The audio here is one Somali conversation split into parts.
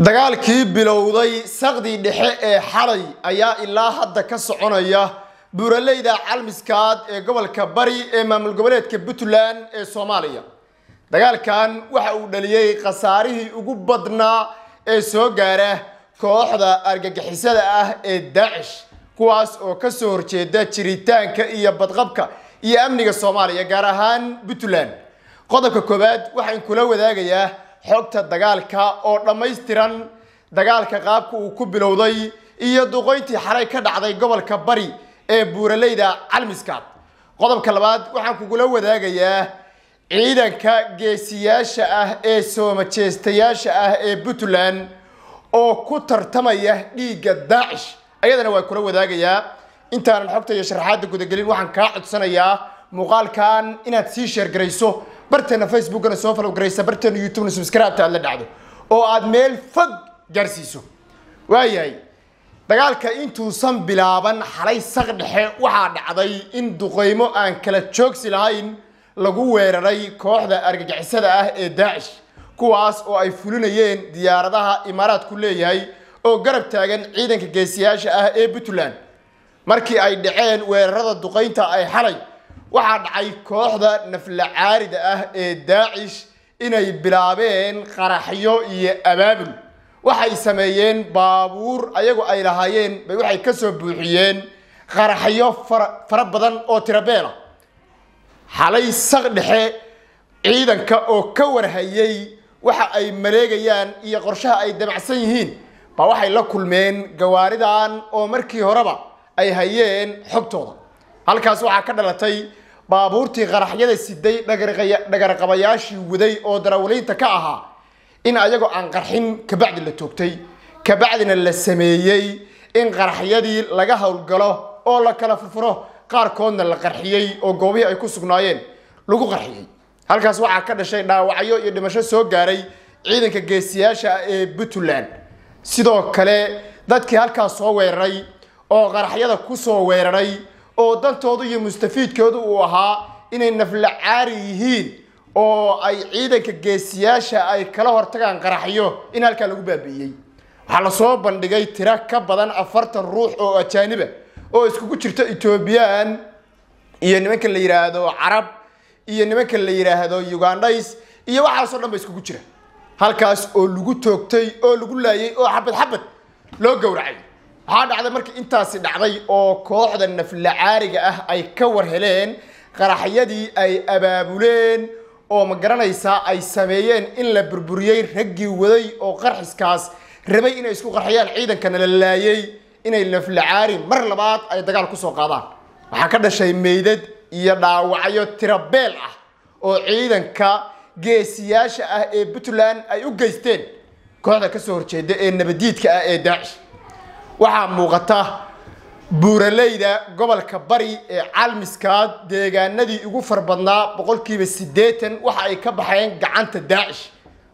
dagaalkii bilowday saqdi dhexe ee xalay ayaa ilaa hadda ka soconaya buuraleyda calmiskaad ee gobolka bari ee maamul goboleedka Puntland ee Soomaaliya. dagaalkan waxa uu dhaliyay qasaarihii ugu badnaa ee soo gaara kooxda argagixisada ah ee Daesh kuwaas oo ka soo horjeeda jiritaanka iyo badqabka iyo amniga Soomaaliya gaar ahaan Puntland. qodobka koobaad waxaan kula wadaagayaa xogta dagaalka oo dhameystiran dagaalka qaabka uu ku bilowday iyo duqeyntii xalay ka dhacday gobolka bari ee buuraleyda calmiskaad. qodobka labaad waxaan kugula wadaagayaa ciidanka geesiyaasha ah ee soomajeestayaasha ah ee Puntland oo ku tartamaya dhiiga Daesh ayadana waa kula wadaagayaa. intaan xogta iyo sharaxaadda gudagelin waxaan ka codsanayaa muuqaalkan inaad sii share gareyso barteena Facebook-na soo follow gareysa barteena YouTube-na subscribe ta la dhacdo oo aad meel fog gaarsiiso. waayahay dagaalka intuusan bilaaban xalay saq dhexe waxaa dhacday in duqeymo aan kala joogsi lahayn lagu weeraray kooxda argagixisada ah ee Daesh kuwaas oo ay fulinayeen diyaaradaha Imaaraadku leeyahay oo garab taagan ciidanka geesiyaasha ah ee Puntland. markii ay dhaceen weerarada duqeynta ay xalay waxaa dhacay kooxda nafla caarida ah ee Daesh inay bilaabeen qaraxyo iyo abaabul. waxay sameeyeen baabuur ayagu ay lahaayeen bay waxay ka soo buuxiyeen qaraxyo fara badan oo tirabeela. xalay saq dhexe ciidanka oo ka warhayay waxa ay maleegayaan iyo qorshaha ay damacsan yihiin ba waxay la kulmeen gawaaridan oo markii horeba ay hayeen xogtooda. halkaas waxaa ka dhalatay baabuurtii qaraxyada siday dhagarqabayaashii waday oo darawaliinta ka ahaa in ayagu aan qarxin ka bacdi la toogtay ka bacdina la sameeyay in qaraxyadii laga hawlgalo oo la kala furfuro qaar koodna la qarxiyay oo goobihii ay ku sugnaayeen lagu qarxiyay. halkaas waxaa ka dhashay dhaawacyo iyo dhimasho soo gaaray ciidanka geesiyaasha ee Puntland. sidoo kale dadkii halkaas soo weeraray oo qaraxyada ku soo weeraray oo dantoodu iyo mustafiidkoodu uu ahaa inay nafla caari yihiin oo ay ciidanka geesiyaasha ay kala hortagaan qaraxyo in halka lagu baabiiyay. waxa la soo bandhigay tiro ka badan 40 ruux oo ajaaniba oo isku jirta Ethiopian iyo nimanka la yiraahdo Arab iyo nimanka la yiraahdo Ugandais iyo waxaas oo dhan ba isku jira halkaas oo lagu toogtay oo lagu laayay oo xabad loo gowracay. waxaa dhacday markii intaasi dhacday oo kooxda nafla caariga ah ay ka warheleen qaraxyadii ay abaabuleen oo ma garanaysaa ay sameeyeen in la burburiyay raggii waday oo qarxiskaas rabay inay isku qarxiyaan ciidankana la laayay inay nafla caari mar labaad ay dagaal ku soo qaadaan. waxaa ka dhashay meydad iyo dhaawacyo tirabeel ah oo ciidanka geesiyaasha ah ee Puntland ay u geysteen kooxda ka soo horjeeda ee nabadiidka ah ee Daesh. waxaa muuqata buuraleyda gobolka bari ee calmiskaad deegaanadii ugu farbadnaa 80% waxa ay ka baxeen gacanta Daesh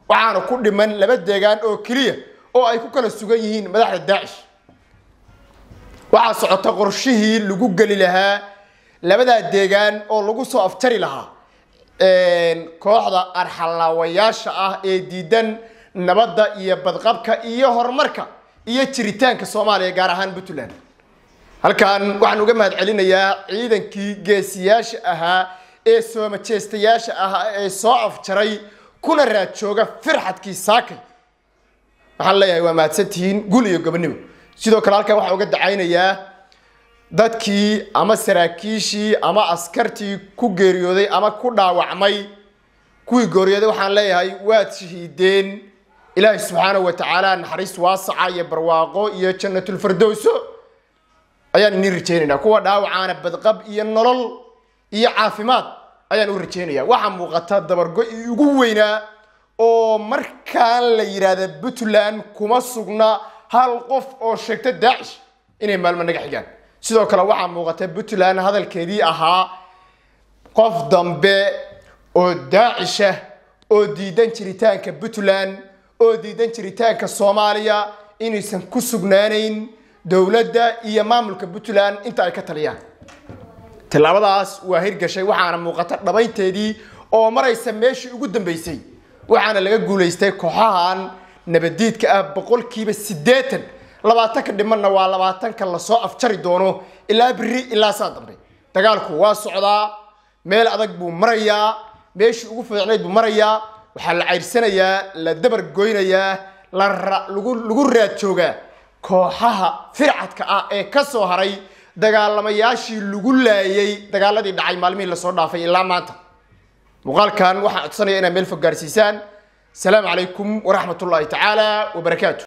waxaana ku dhiman 2 deegaan oo kaliya oo ay ku kala sugan yihiin madaxda Daesh. waxaa socota qorshihii lagu gali lahaa 2 deegaan oo lagu soo aftari lahaa kooxda arxalawayaasha ah ee diidan nabadda iyo badqabka iyo horumarka iyo jiritaanka Soomaaliya gaar ahaan Puntland. halkan waxaan uga mahad celinayaa ciidankii geesiyaasha ahaa ee soomajeestayaasha ahaa ee soo afjaray kuna raad jooga firxadkii saakay. waxaan leeyahay waa mahadsantihiin gul iyo gobonimo. sidoo kale halkan waxaan uga dacaynayaa dadkii ama saraakiishii ama askartii ku geeriyooday ama ku dhaawacmay kuwii geeriyooday waxaan leeyahay waad shahiideen. ilaahay subxaanahu wa tacaala naxariis waasaca iyo barwaaqo iyo jannatul firdawso ayaan idin rajeynaynaa. kuwa dhaawacaana badqab iyo nolol iyo caafimaad ayaan u rajeynayaa. waxaa muuqata dabargo ugu weynaa oo markaan la yiraahdo Puntland kuma sugna hal qof oo sheegta Daesh inay maalmo naga xigaan. sidoo kale waxaa muuqata Puntland hadalkeedii ahaa qof dambe oo Daesh ah oo diidan jiritaanka Puntland oo diidan jiritaanka Soomaaliya inaysan ku sugnaanayn dawladda iyo maamulka Puntland inta ay ka taliyaan. tilaabadaas waa hirgashay waxaana muuqata dhabaynteedii oo maraysa meeshii ugu dambeysay waxaana laga guuleystay kooxahan nabadiidka ah boqolkiiba 80 labaatanka dhimanna waa labaatanka la soo afjari doono ilaa biri ilaa saa dambe dagaalku waa socdaa meel adag buu marayaa meeshii ugu fiicnayd buu marayaa waxaa la ceyrsanayaa la dabar goynayaa lagu raad joogaa kooxaha fircadka ah ee ka soo haray dagaalamayaashii lagu laayay dagaaladii dhacay maalmihii la soo dhaafay ilaa maanta muuqaalkan waxaan codsanayaa inaad meel fog gaarsiisaan السلام عليكم ورحمة الله تعالى وبركاته.